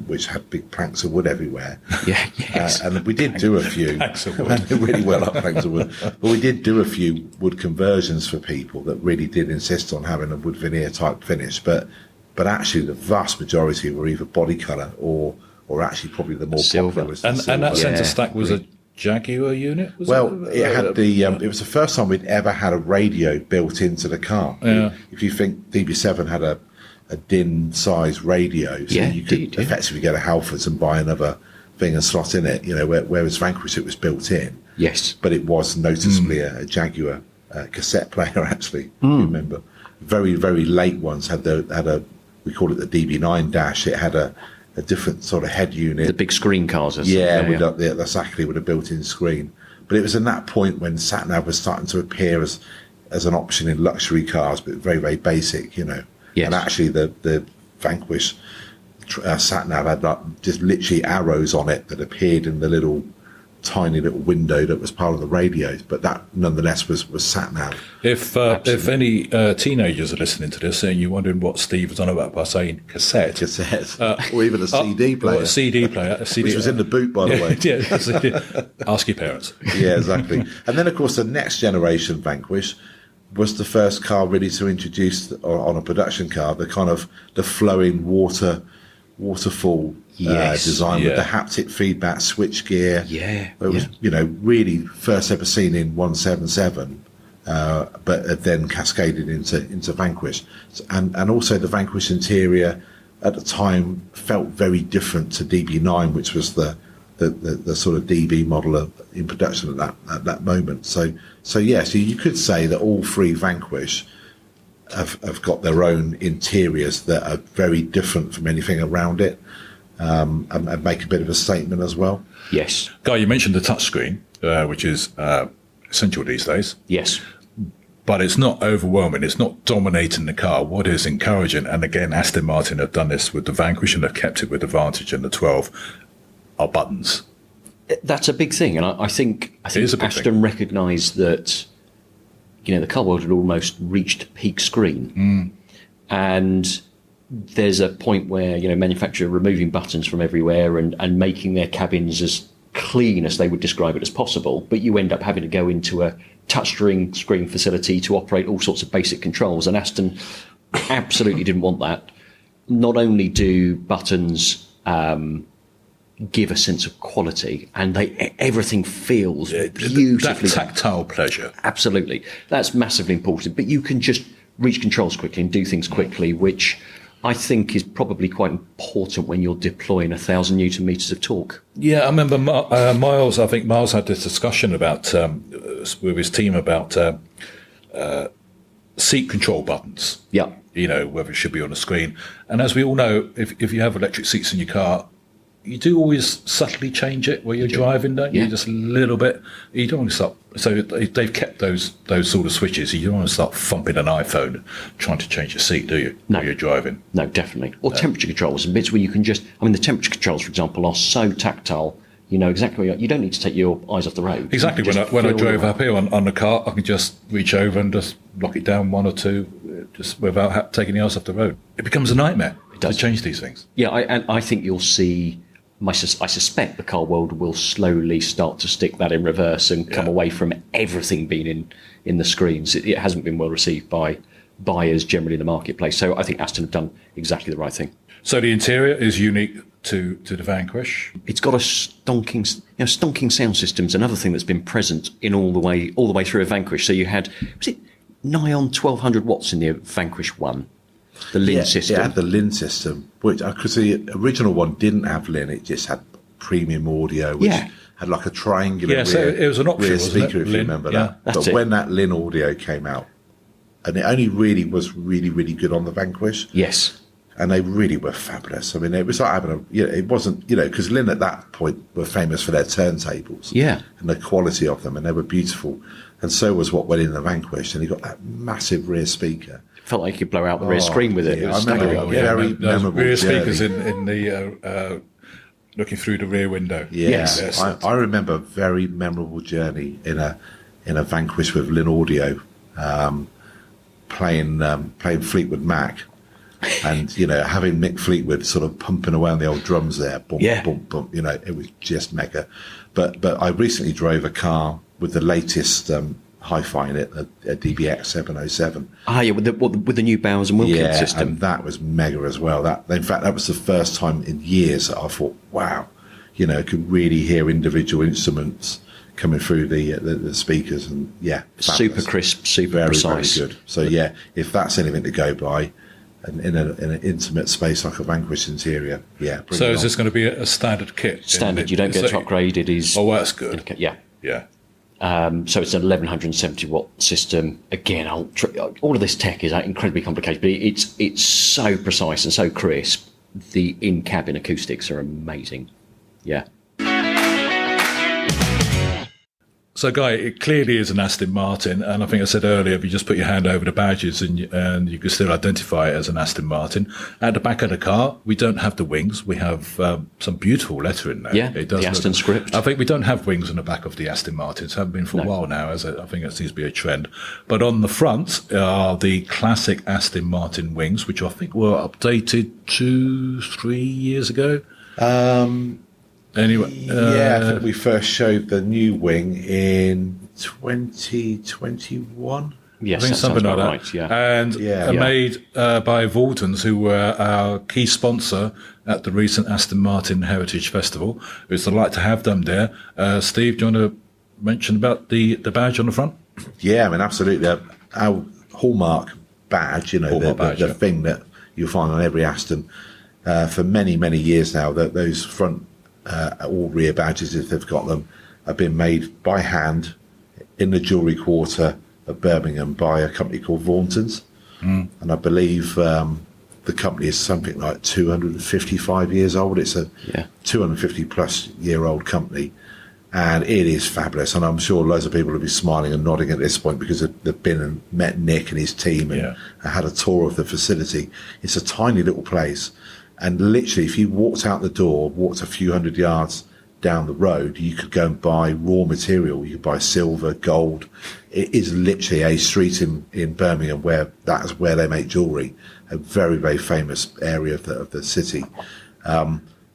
which had big planks of wood everywhere. Yeah, yes. And we did do a few. Planks of wood. Really well up planks of wood. But we did do a few wood conversions for people that really did insist on having a wood veneer type finish. But actually, the vast majority were either body colour or actually probably the more silver. popular was the and silver. that centre stack was a Jaguar unit? It had it was the first time we'd ever had a radio built into the car. Yeah. If you think DB7 had a DIN size radio, so you could effectively get a Halfords and buy another thing and slot in it, whereas Vanquish, it was built in. Yes. But it was noticeably a Jaguar cassette player, actually, if you remember. Very, very late ones had we call it the DB9 dash. It had a different sort of head unit. The big screen cars. Exactly, with a built-in screen. But it was in that point when sat-nav was starting to appear as an option in luxury cars, but very, very basic, Yes. And actually the Vanquish sat-nav had just literally arrows on it that appeared in the tiny little window that was part of the radios, but that nonetheless was sat-nav. If any teenagers are listening to this and you're wondering what Steve was on about by saying cassette, or even a CD player. Or a CD player. Which was in the boot, by the way. Yeah, ask your parents. Yeah, exactly. And then, of course, the next generation Vanquish was the first car really to introduce on a production car the kind of the flowing waterfall design with the haptic feedback switchgear. Yeah, it was really first ever seen in 177, but then cascaded into Vanquish, and also the Vanquish interior at the time felt very different to DB9, which was the sort of DB model in production at that moment. So you could say that all three Vanquish have got their own interiors that are very different from anything around it, and make a bit of a statement as well. Yes. Guy, you mentioned the touchscreen, which is essential these days. Yes. But it's not overwhelming. It's not dominating the car. What is encouraging, and again, Aston Martin have done this with the Vanquish and have kept it with the Vantage and the 12, are buttons. That's a big thing. And I think Aston recognised that, the car world had almost reached peak screen. And there's a point where, manufacturers are removing buttons from everywhere and making their cabins as clean as they would describe it as possible. But you end up having to go into a touchscreen screen facility to operate all sorts of basic controls. And Aston absolutely didn't want that. Not only do buttons give a sense of quality, and everything feels beautifully. That tactile pleasure. Absolutely. That's massively important. But you can just reach controls quickly and do things quickly, which I think is probably quite important when you're deploying 1,000 Newton meters of torque. Yeah, I remember Miles. I think Miles had this discussion about with his team about seat control buttons. Yeah. Whether it should be on the screen. And as we all know, if you have electric seats in your car, you do always subtly change it while you're driving, don't you? Yeah. Just a little bit. You don't want to start. So they've kept those sort of switches. You don't want to start thumping an iPhone trying to change your seat, do you? No. While you're driving. No, definitely. Or temperature controls and bits where you can the temperature controls, for example, are so tactile. You know exactly you don't need to take your eyes off the road. Exactly. When I drove up here on the car, I could just reach over and just lock it down one or two, just without taking the eyes off the road. It becomes a nightmare to change these things. Yeah, I think you'll see. I suspect the car world will slowly start to stick that in reverse and come away from everything being in the screens. It hasn't been well received by buyers generally in the marketplace. So I think Aston have done exactly the right thing. So the interior is unique to the Vanquish. It's got a stonking sound system's another thing that's been present in all the way through a Vanquish. So you had, was it nigh on 1,200 watts in the Vanquish 1? The Lin system. It had the Lin system, which because the original one didn't have Lin, it just had premium audio, which had like a triangular rear, so it was an option, rear wasn't speaker, it? if Lin, you remember yeah. that. But when that Lin audio came out, and it only really was really, really good on the Vanquish. Yes. And they really were fabulous. I mean, it was like having it wasn't, because Lin at that point were famous for their turntables. Yeah. And the quality of them, and they were beautiful. And so was what went in the Vanquish. And you got that massive rear speaker. Felt like you could blow out the rear screen with it. Yeah, It was I remember staggering. it. Very memorable rear journey. speakers in the looking through the rear window. Yeah, Yes. I remember a very memorable journey in a Vanquish with Lin Audio, playing Fleetwood Mac, and having Mick Fleetwood sort of pumping away on the old drums there, bump, bump, bump. It was just mega. But I recently drove a car with the latest hi-fi in it, a DBX 707. Ah, yeah, with the new Bowers and Wilkins system. And that was mega as well. In fact, that was the first time in years that I thought, wow, I could really hear individual instruments coming through the speakers, and fabulous. Super crisp, super precise. Very good. So if that's anything to go by, and in an intimate space like a Vanquish interior, bring So it is on. this going to be a standard kit? Standard, you don't get to upgrade. It is. Oh, well, that's good. Yeah. Yeah. So it's an 1170 watt system. Again, all of this tech is incredibly complicated, but it's so precise and so crisp. The in-cabin acoustics are amazing. Yeah. So, Guy, it clearly is an Aston Martin, and I think I said earlier, if you just put your hand over the badges and you can still identify it as an Aston Martin. At the back of the car, we don't have the wings. We have some beautiful lettering there. Yeah, it does the Aston script. I think we don't have wings on the back of the Aston Martins. Haven't been for a while now, as I think it seems to be a trend. But on the front are the classic Aston Martin wings, which I think were updated 2-3 years ago. Anyway, I think we first showed the new wing in 2021. Yes, I think that something sounds like about that. right. Yeah. And Yeah. made by Valdens, who were our key sponsor at the recent Aston Martin Heritage Festival. It's a delight to have them there. Steve, do you want to mention about the badge on the front? Yeah, I mean, absolutely. Our hallmark badge, the thing that you'll find on every Aston for many, many years now, that those front all rear badges, if they've got them, have been made by hand in the jewellery quarter of Birmingham by a company called Vauntons. And I believe the company is something like 255 years old. It's a 250 plus year old company, and it is fabulous. And I'm sure loads of people will be smiling and nodding at this point because they've been and met Nick and his team and had a tour of the facility. It's a tiny little place. And literally, if you walked out the door, walked a few hundred yards down the road, you could go and buy raw material. You could buy silver, gold. It is literally a street in Birmingham where that's where they make jewellery. A very, very famous area of the city.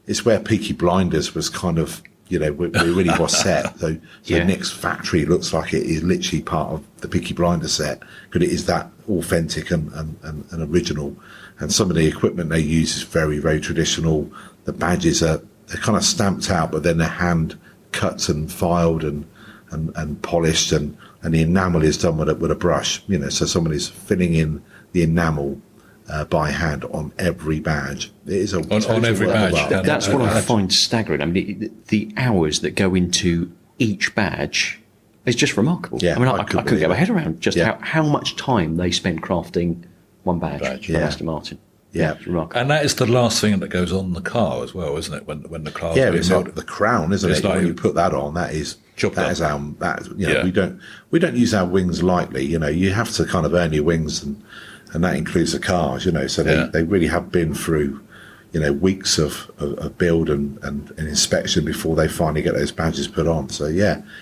It's where Peaky Blinders was kind of, where it really was set. So Nick's factory looks like it is literally part of the Peaky Blinders set, because it is that authentic and original. And some of the equipment they use is very, very traditional. The badges they're kind of stamped out, but then they're hand cut and filed and polished, and the enamel is done with a brush. So someone is filling in the enamel by hand on every badge. It is on every badge. That's what I find staggering. I mean, the hours that go into each badge is just remarkable. Yeah, I mean, I couldn't get my head around just how much time they spend crafting one badge from Aston Martin. Yeah, it's remarkable. And that is the last thing that goes on the car as well, isn't it? When the car it's like the crown, isn't it? Like when you put that on, that is we don't use our wings lightly. You have to kind of earn your wings, and that includes the cars. So they really have been through weeks of build and inspection before they finally get those badges put on. So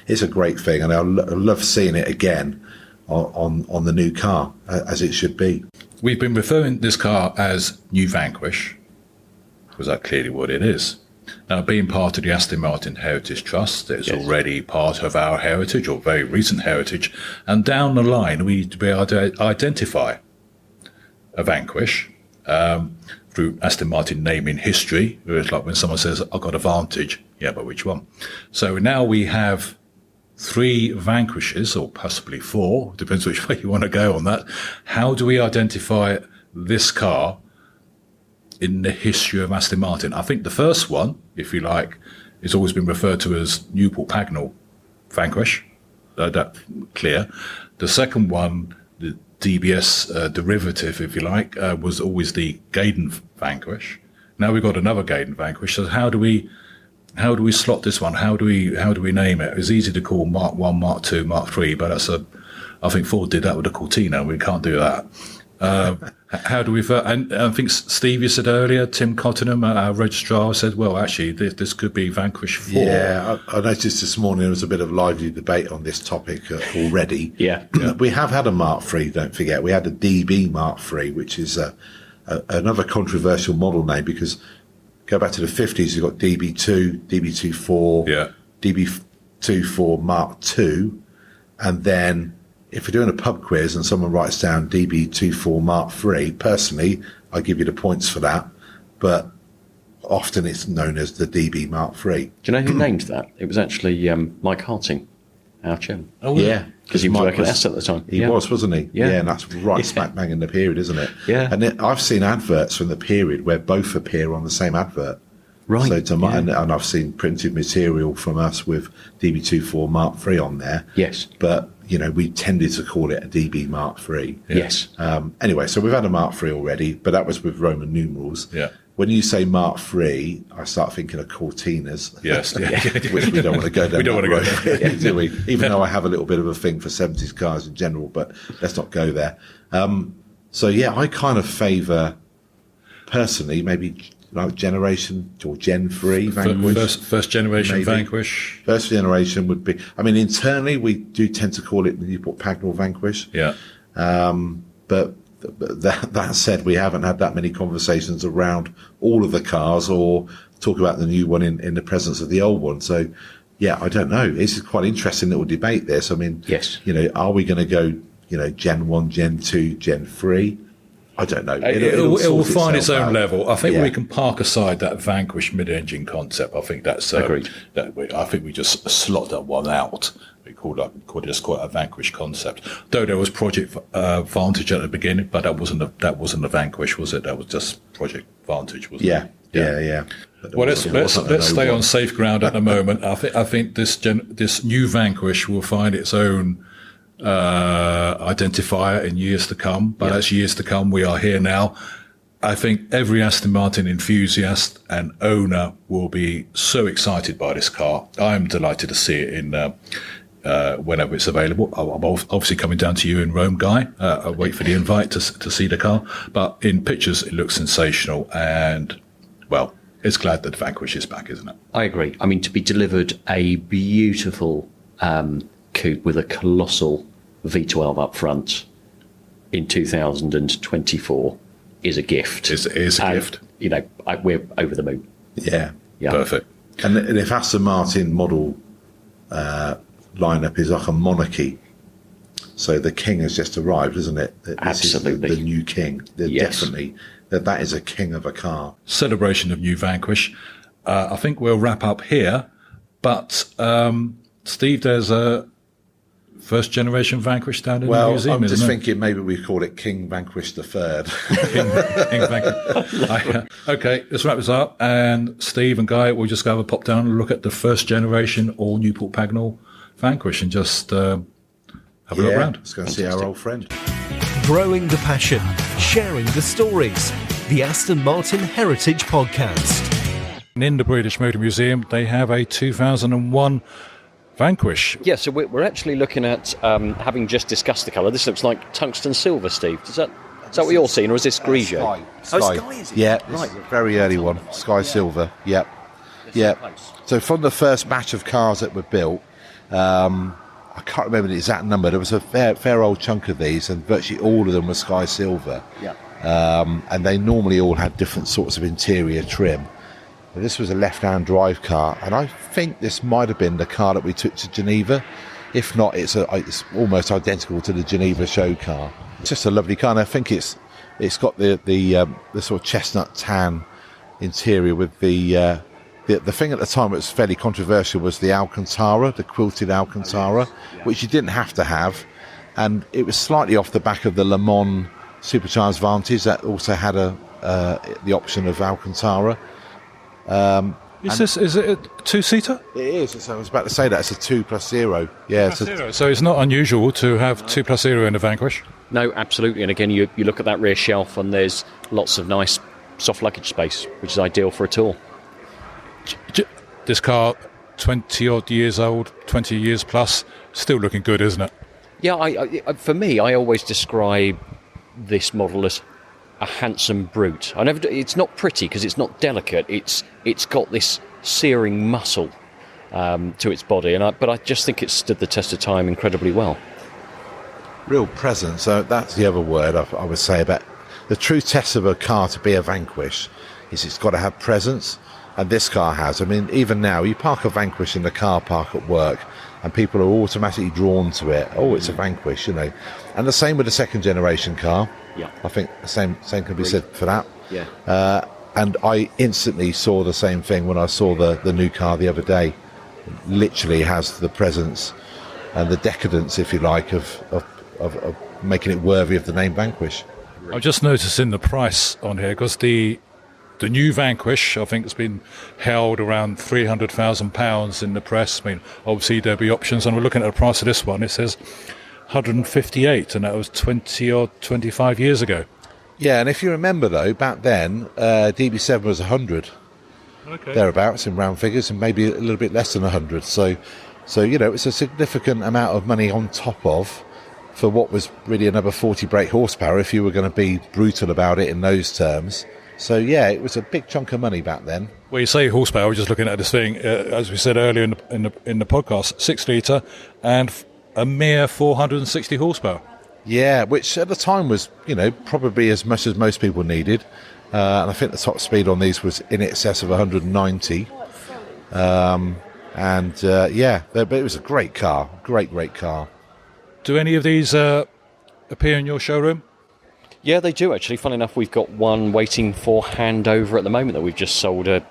it's a great thing, and I love seeing it again on the new car as it should be. We've been referring this car as New Vanquish, because that's clearly what it is. Now, being part of the Aston Martin Heritage Trust, it's already part of our heritage, or very recent heritage, and down the line we need to be able to identify a Vanquish through Aston Martin naming history. It's like when someone says, I've got a Vantage, yeah, but which one? So now we have 3 Vanquishes, or possibly 4, depends which way you want to go on that. How do we identify this car in the history of Aston Martin? I think the first one, if you like, has always been referred to as Newport Pagnell Vanquish. That's clear. The second one, the DBS derivative, if you like, was always the Gaydon Vanquish. Now we've got another Gaydon Vanquish. So how do we slot this one? How do we name it? It's easy to call Mark 1, Mark 2, Mark 3, but I think Ford did that with the Cortina. We can't do that. How do we? And I think Steve, you said earlier, Tim Cottenham, our registrar, said, well, actually, this could be Vanquish 4. Yeah, I noticed this morning there was a bit of lively debate on this topic already. Yeah. We have had a Mark 3, don't forget. We had a DB Mark 3, which is another controversial model name, because go back to the 50s, you've got DB2, DB24, DB24 Mark II, and then if you're doing a pub quiz and someone writes down DB24 Mark III, personally, I give you the points for that, but often it's known as the DB Mark III. Do you know who named that? It was actually Mike Harting, our chairman. Oh, yeah. Because he was working at Aston at the time. He was, wasn't he? Yeah. And that's right smack bang in the period, isn't it? Yeah. And I've seen adverts from the period where both appear on the same advert. Right. So and I've seen printed material from us with DB24 Mark III on there. Yes. But, we tended to call it a DB Mark III. Yes. Anyway, so we've had a Mark III already, but that was with Roman numerals. Yeah. When you say Mark III, I start thinking of Cortinas. Yes. Which we don't want to go down. We don't want to go there, do we? Even though I have a little bit of a thing for 70s cars in general, but let's not go there. I kind of favour, personally, maybe like generation or Gen 3 Vanquish. First generation maybe. Vanquish. First generation would be, internally we do tend to call it the Newport Pagnell Vanquish. Yeah. But that said, we haven't had that many conversations around all of the cars or talk about the new one in the presence of the old one. So, I don't know. It's quite interesting little debate, this. Yes. Are we going to go, Gen 1, Gen 2, Gen 3? I don't know. It will find its own out. level. I think we can park aside that Vanquish mid-engine concept. I think that's agreed. I think we just slot that one out. We called it just quite a Vanquish concept. Though there was Project Vantage at the beginning, but that wasn't a Vanquish, was it? That was just Project Vantage, wasn't it? Yeah. Well, let's stay on safe ground at the moment. I think this new Vanquish will find its own identifier in years to come, but as years to come, we are here now. I think every Aston Martin enthusiast and owner will be so excited by this car. I'm delighted to see it in whenever it's available. I'm obviously coming down to you in Rome, Guy. I'll wait for the invite to see the car, but in pictures it looks sensational, and well, it's glad that Vanquish is back, isn't it? I agree. To be delivered a beautiful coupe with a colossal V12 up front in 2024 is a gift. It's a gift. We're over the moon. Yeah. Perfect. And if Aston Martin model lineup is like a monarchy, so the king has just arrived, isn't it? Absolutely. This is the new king. Definitely. That is a king of a car. Celebration of new Vanquish. I think we'll wrap up here, but Steve, there's a first generation Vanquish down in the Well, museum, I'm just isn't it? thinking maybe we call it King Vanquish the Third. King Vanquish. Okay, let's wrap this up. And Steve and Guy, we'll just go have a pop down and look at the first generation all Newport Pagnell Vanquish and just have a look around. Let's go and see our old friend. Growing the passion, sharing the stories. The Aston Martin Heritage Podcast. And in the British Motor Museum, they have a 2001 Vanquish. Yeah, so we're actually looking at, having just discussed the colour, this looks like tungsten silver, Steve. Is that what you're seeing, or is this Grigio? Sky. Oh, Sky, is it? Yeah, right. Very early one. Sky Silver. Yep. Yep. So from the first batch of cars that were built, I can't remember the exact number. There was a fair old chunk of these, and virtually all of them were Sky Silver. Yeah. And they normally all had different sorts of interior trim. But this was a left-hand drive car, and I think this might have been the car that we took to Geneva. If not, it's almost identical to the Geneva show car. It's just a lovely car, and I think it's got the sort of chestnut tan interior with the thing at the time that was fairly controversial was the Alcantara, the quilted Alcantara, which you didn't have to have, and it was slightly off the back of the Le Mans supercharged Vantage that also had the option of Alcantara. Is it a two-seater? It is. So I was about to say that it's a 2+0. Yeah, So it's not unusual to have 2+0 in a Vanquish? No, absolutely. And again, you look at that rear shelf and there's lots of nice soft luggage space, which is ideal for a tour. This car, 20-odd years old, 20 years plus, still looking good, isn't it? Yeah, for me, I always describe this model as a handsome brute. It's not pretty because it's not delicate. It's got this searing muscle to its body, but I just think it's stood the test of time incredibly well. Real presence. So that's the other word I would say about the true test of a car to be a Vanquish is it's got to have presence, and this car has. I mean, even now, you park a Vanquish in the car park at work, and people are automatically drawn to it. Oh, it's a Vanquish, you know. And the same with the second generation car. Yeah, I think the same can be said for that. Yeah. And I instantly saw the same thing when I saw the new car the other day. It literally has the presence and the decadence, if you like, of making it worthy of the name Vanquish. I've just noticing the price on here because the new Vanquish, I think, has been held around £300,000 in the press. I mean, obviously there'll be options, and we're looking at the price of this one. It says 158, and that was 20 or 25 years ago. Yeah, and if you remember though, back then DB7 was 100, thereabouts in round figures, and maybe a little bit less than 100. So you know, it's a significant amount of money on top of for what was really another 40 brake horsepower, if you were going to be brutal about it in those terms. So yeah, it was a big chunk of money back then. Well, you say horsepower, we're just looking at this thing, as we said earlier in the podcast, 6 litre and a mere 460 horsepower. Yeah, which at the time was, you know, probably as much as most people needed. And I think the top speed on these was in excess of 190. Yeah, but it was a great car, great car. Do any of these appear in your showroom? Yeah, they do actually. Funnily enough, we've got one waiting for handover at the moment that we've just sold an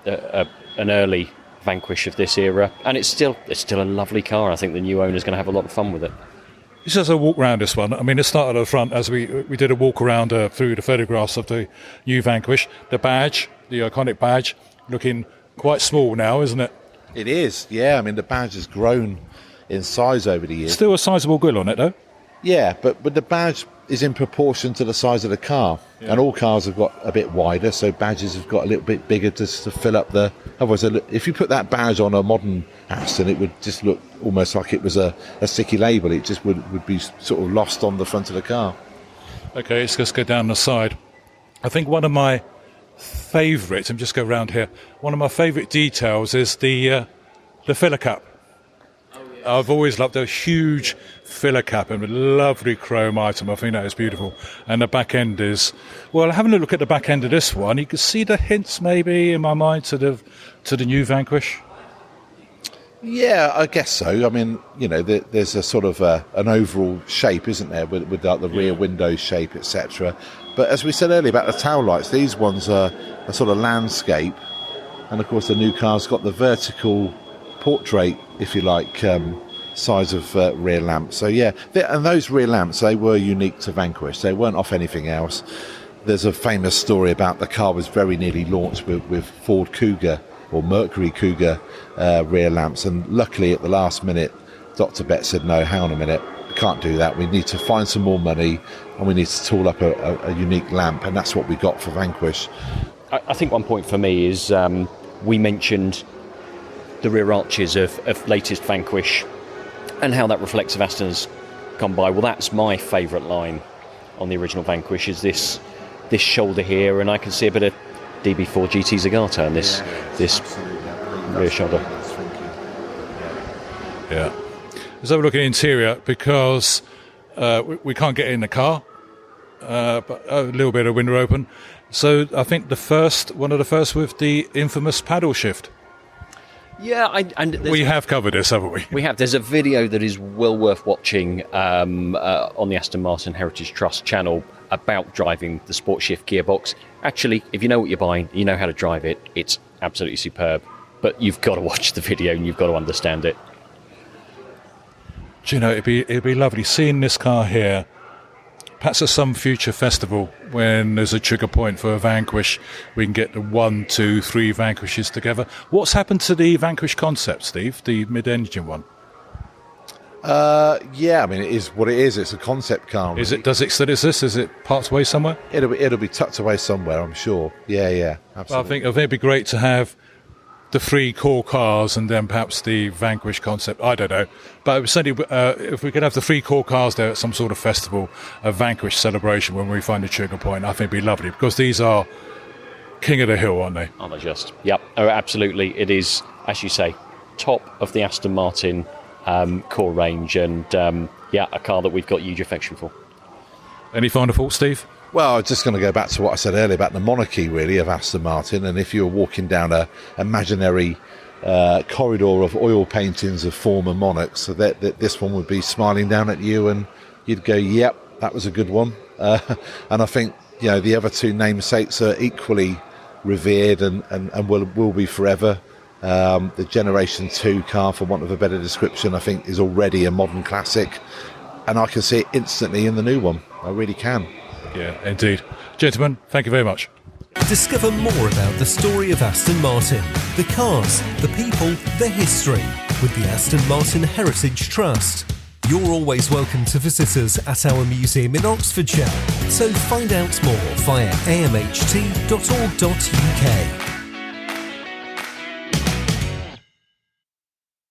early Vanquish of this era, and it's still a lovely car. I think the new owner's going to have a lot of fun with it. This is a walk around this one. I mean, it started at the front as we did a walk around through the photographs of the new Vanquish. The badge, the iconic badge, looking quite small now, isn't it? It is, yeah. I mean, the badge has grown in size over the years. Still a sizable grill on it, though. Yeah, but the badge is in proportion to the size of the car. Yeah. And all cars have got a bit wider, so badges have got a little bit bigger to fill up the... Otherwise, if you put that badge on a modern Aston, it would just look almost like it was a sticky label. It just would be sort of lost on the front of the car. OK, let's just go down the side. I think one of my favourites, and just go around here, one of my favourite details is the filler cap. I've always loved a huge filler cap and a lovely chrome item. I think that is beautiful. And the back end is... Well, having a look at the back end of this one, you can see the hints maybe in my mind to the new Vanquish. Yeah, I guess so. I mean, you know, there's a sort of an overall shape, isn't there, with like the rear window shape, etc. But as we said earlier about the tail lights, these ones are a sort of landscape. And, of course, the new car's got the vertical portrait, if you like, size of rear lamp. So yeah, and those rear lamps, they were unique to Vanquish. They weren't off anything else. There's a famous story about the car was very nearly launched with Ford Cougar or Mercury Cougar rear lamps, and luckily at the last minute Dr. Betts said, no, hang on a minute, we can't do that, we need to find some more money and we need to tool up a unique lamp, and that's what we got for Vanquish. I think one point for me is we mentioned the rear arches of latest Vanquish and how that reflects of Aston's gone by. Well, that's my favourite line on the original Vanquish, is this shoulder here, and I can see a bit of DB4 GT Zagato in this rear shoulder. Yeah. Let's have a look at the interior, because we can't get in the car, but a little bit of window open. So I think one of the first with the infamous paddle shift. Yeah, we have covered this, haven't we? We have. There's a video that is well worth watching on the Aston Martin Heritage Trust channel about driving the Sport Shift gearbox. Actually, if you know what you're buying, you know how to drive it, it's absolutely superb. But you've got to watch the video and you've got to understand it. Do you know, it'd be lovely seeing this car here, perhaps at some future festival when there's a trigger point for a Vanquish. We can get the 1, 2, 3 Vanquishes together. What's happened to the Vanquish concept, Steve, the mid-engine one? Yeah, I mean, it is what it is. It's a concept car. Really. Does it still exist? Is it parked away somewhere? It'll be tucked away somewhere, I'm sure. Yeah, absolutely. Well, I think it'd be great to have the 3 core cars and then perhaps the Vanquish concept. I don't know, but certainly if we could have the 3 core cars there at some sort of festival, a Vanquish celebration when we find a trigger point, I think it'd be lovely, because these are king of the hill, aren't they? Aren't they just? Yep. Oh, absolutely. It is, as you say, top of the Aston Martin core range, and a car that we've got huge affection for. Any final thoughts, Steve? Well, I was just going to go back to what I said earlier about the monarchy, really, of Aston Martin. And if you were walking down a imaginary corridor of oil paintings of former monarchs, that this one would be smiling down at you, and you'd go, "Yep, that was a good one." And I think the other 2 namesakes are equally revered and will be forever. The Generation 2 car, for want of a better description, I think is already a modern classic, and I can see it instantly in the new one. I really can. Yeah, indeed. Gentlemen, thank you very much. Discover more about the story of Aston Martin, the cars, the people, the history with the Aston Martin Heritage Trust. You're always welcome to visit us at our museum in Oxfordshire, so find out more via amht.org.uk.